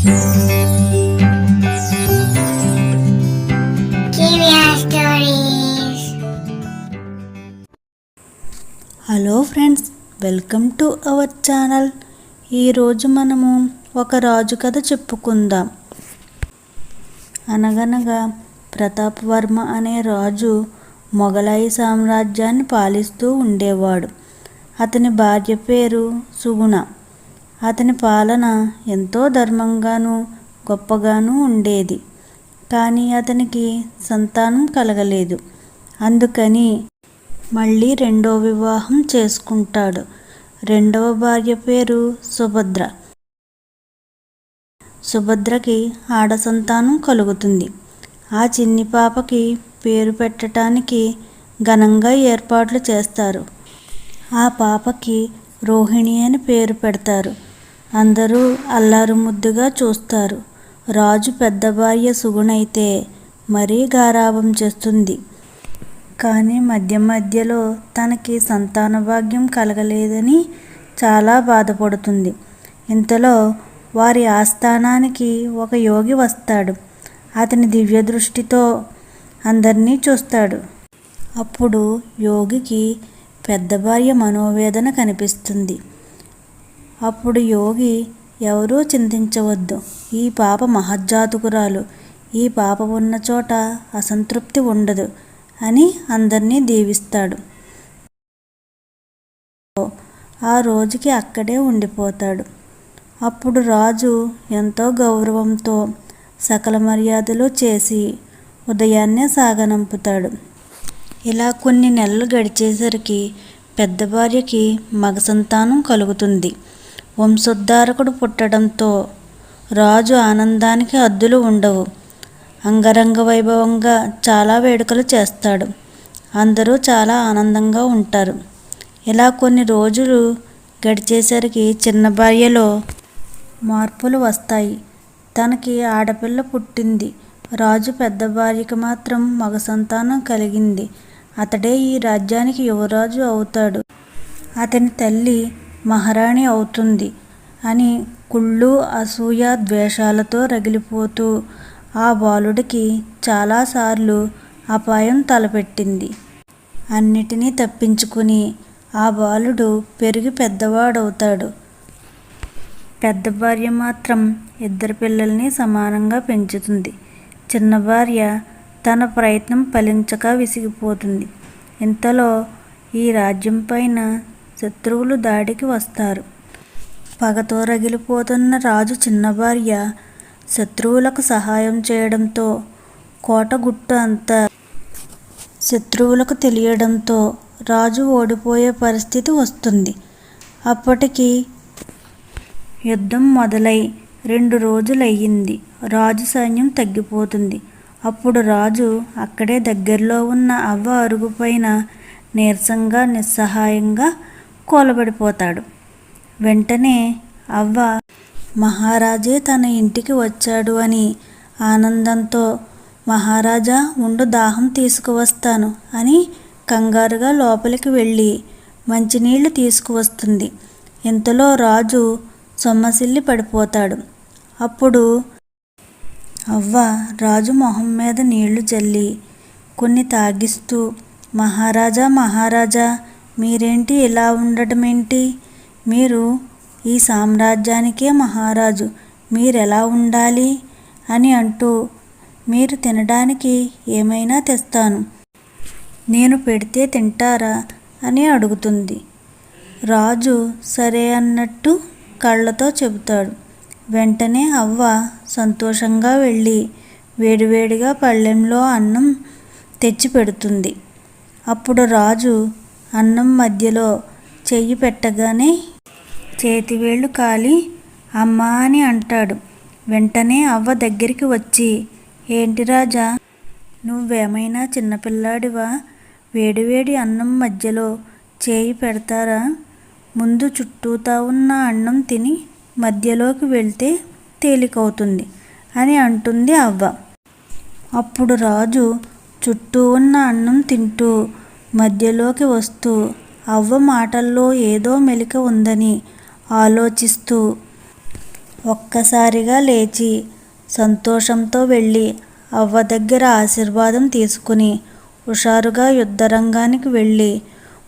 Hello friends, welcome to our channel. ఈరోజు మనము ఒక రాజు కథ చెప్పుకుందాం. అనగనగా ప్రతాపవర్మ అనే రాజు మొఘలాయి సామ్రాజ్యాన్ని పాలిస్తూ ఉండేవాడు. అతని భార్య పేరు సుగుణ. అతని పాలన ఎంతో ధర్మంగానూ గొప్పగానూ ఉండేది. కానీ అతనికి సంతానం కలగలేదు. అందుకని మళ్ళీ రెండో వివాహం చేసుకుంటాడు. రెండవ భార్య పేరు సుభద్ర. సుభద్రకి ఆడ సంతానం కలుగుతుంది. ఆ చిన్ని పాపకి పేరు పెట్టడానికి ఘనంగా ఏర్పాట్లు చేస్తారు. ఆ పాపకి రోహిణి అని పేరు పెడతారు. అందరూ అల్లారు ముద్దుగా చూస్తారు. రాజు పెద్ద భార్య సుగుణైతే మరీ గారాబం చేస్తుంది. కానీ మధ్య మధ్యలో తనకి సంతాన భాగ్యం కలగలేదని చాలా బాధపడుతుంది. ఇంతలో వారి ఆస్థానానికి ఒక యోగి వస్తాడు. అతని దివ్య దృష్టితో అందరినీ చూస్తాడు. అప్పుడు యోగికి పెద్ద భార్య మనోవేదన కనిపిస్తుంది. అప్పుడు యోగి, ఎవరూ చింతించవద్దు, ఈ పాప మహజ్జాతకురాలు, ఈ పాప ఉన్న చోట అసంతృప్తి ఉండదు అని అందరినీ దీవిస్తాడు. ఆ రోజుకి అక్కడే ఉండిపోతాడు. అప్పుడు రాజు ఎంతో గౌరవంతో సకల మర్యాదలు చేసి ఉదయాన్నే సాగనంపుతాడు. ఇలా కొన్ని నెలలు గడిచేసరికి పెద్ద భార్యకి మగ సంతానం కలుగుతుంది. వంశోద్ధారకుడు పుట్టడంతో రాజు ఆనందానికి హద్దులు ఉండవు. అంగరంగ వైభవంగా చాలా వేడుకలు చేస్తాడు. అందరూ చాలా ఆనందంగా ఉంటారు. ఇలా కొన్ని రోజులు గడిచేసరికి చిన్న భార్యలో మార్పులు వస్తాయి. తనకి ఆడపిల్ల పుట్టింది. రాజు పెద్ద భార్యకి మాత్రం మగ సంతానం కలిగింది. అతడే ఈ రాజ్యానికి యువరాజు అవుతాడు. అతని తల్లి మహారాణి అవుతుంది అని కుళ్ళు, అసూయ, ద్వేషాలతో రగిలిపోతూ ఆ బాలుడికి చాలాసార్లు అపాయం తలపెట్టింది. అన్నిటినీ తప్పించుకుని ఆ బాలుడు పెరిగి పెద్దవాడవుతాడు. పెద్ద భార్య మాత్రం ఇద్దరు పిల్లల్ని సమానంగా పెంచుతుంది. చిన్న భార్య తన ప్రయత్నం ఫలించక విసిగిపోతుంది. ఇంతలో ఈ రాజ్యం పైన శత్రువులు దాడికి వస్తారు. పగతో రగిలిపోతున్న రాజు చిన్న భార్య శత్రువులకు సహాయం చేయడంతో కోట గుట్టు అంతా శత్రువులకు తెలియడంతో రాజు ఓడిపోయే పరిస్థితి వస్తుంది. అప్పటికి యుద్ధం మొదలై 2 రోజులయ్యింది. రాజు సైన్యం తగ్గిపోతుంది. అప్పుడు రాజు అక్కడే దగ్గరలో ఉన్న అవ్వ అరుగుపైన నీరసంగా నిస్సహాయంగా కూలబడిపోతాడు. వెంటనే అవ్వ మహారాజే తన ఇంటికి వచ్చాడు అని ఆనందంతో, మహారాజా ఉండు, దాహం తీసుకువస్తాను అని కంగారుగా లోపలికి వెళ్ళి మంచినీళ్లు తీసుకువస్తుంది. ఇంతలో రాజు సొమ్మసిల్లి పడిపోతాడు. అప్పుడు అవ్వ రాజు మొహం మీద నీళ్లు జల్లి కొన్ని తాగిస్తూ, మహారాజా మహారాజా, మీరేంటి ఇలా ఉండటమేంటి? మీరు ఈ సామ్రాజ్యానికే మహారాజు, మీరెలా ఉండాలి అని అంటూ, మీరు తినడానికి ఏమైనా తెస్తాను, నేను పెడితే తింటారా అని అడుగుతుంది. రాజు సరే అన్నట్టు కళ్ళతో చెబుతాడు. వెంటనే అవ్వ సంతోషంగా వెళ్ళి వేడివేడిగా పళ్ళెంలో అన్నం తెచ్చి పెడుతుంది. అప్పుడు రాజు అన్నం మధ్యలో చెయ్యి పెట్టగానే చేతివేళ్ళు కాలి అమ్మా అని అంటాడు. వెంటనే అవ్వ దగ్గరికి వచ్చి, ఏంటి రాజా, నువ్వేమైనా చిన్నపిల్లాడివా? వేడివేడి అన్నం మధ్యలో చేయి పెడతారా? ముందు చుట్టూతా ఉన్న అన్నం తిని మధ్యలోకి వెళ్తే తేలికవుతుంది అని అంటుంది అవ్వ. అప్పుడు రాజు చుట్టూ ఉన్న అన్నం తింటూ మధ్యలోకి వస్తూ అవ్వ మాటల్లో ఏదో మెలిక ఉందని ఆలోచిస్తూ ఒక్కసారిగా లేచి సంతోషంతో వెళ్ళి అవ్వ దగ్గర ఆశీర్వాదం తీసుకుని హుషారుగా యుద్ధరంగానికి వెళ్ళి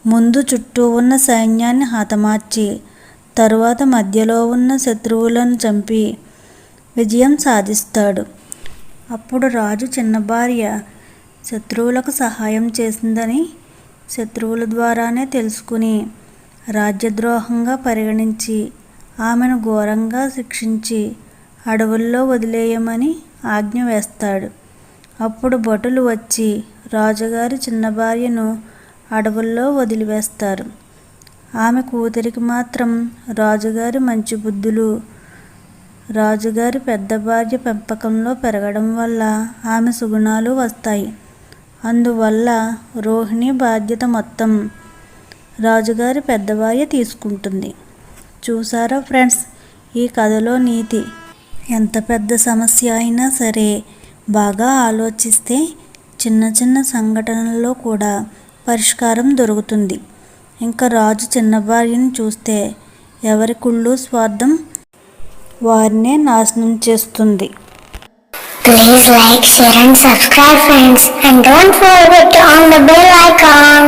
ముందు చుట్టూ ఉన్న సైన్యాన్ని హతమార్చి తరువాత మధ్యలో ఉన్న శత్రువులను చంపి విజయం సాధిస్తాడు. అప్పుడు రాజు చిన్న భార్య శత్రువులకు సహాయం చేసిందని శత్రువుల ద్వారానే తెలుసుకుని రాజ్యద్రోహంగా పరిగణించి ఆమెను ఘోరంగా శిక్షించి అడవుల్లో వదిలేయమని ఆజ్ఞ వేస్తాడు. అప్పుడు భటులు వచ్చి రాజుగారి చిన్న భార్యను అడవుల్లో వదిలివేస్తారు. ఆమె కూతురికి మాత్రం రాజుగారి మంచి బుద్ధులు, రాజుగారి పెద్ద భార్య పెంపకంలో పెరగడం వల్ల ఆమె సుగుణాలు వస్తాయి. అందువల్ల రోహిణి బాధ్యత మొత్తం రాజుగారి పెద్ద భార్య తీసుకుంటుంది. చూసారా ఫ్రెండ్స్, ఈ కథలో నీతి. ఎంత పెద్ద సమస్య అయినా సరే బాగా ఆలోచిస్తే చిన్న చిన్న సంఘటనల్లో కూడా పరిష్కారం దొరుకుతుంది. ఇంకా రాజు చిన్న భార్యను చూస్తే ఎవరి కుళ్ళు స్వార్థం వారినే నాశనం చేస్తుంది. Please like, share and subscribe friends, and don't forget to on the bell icon.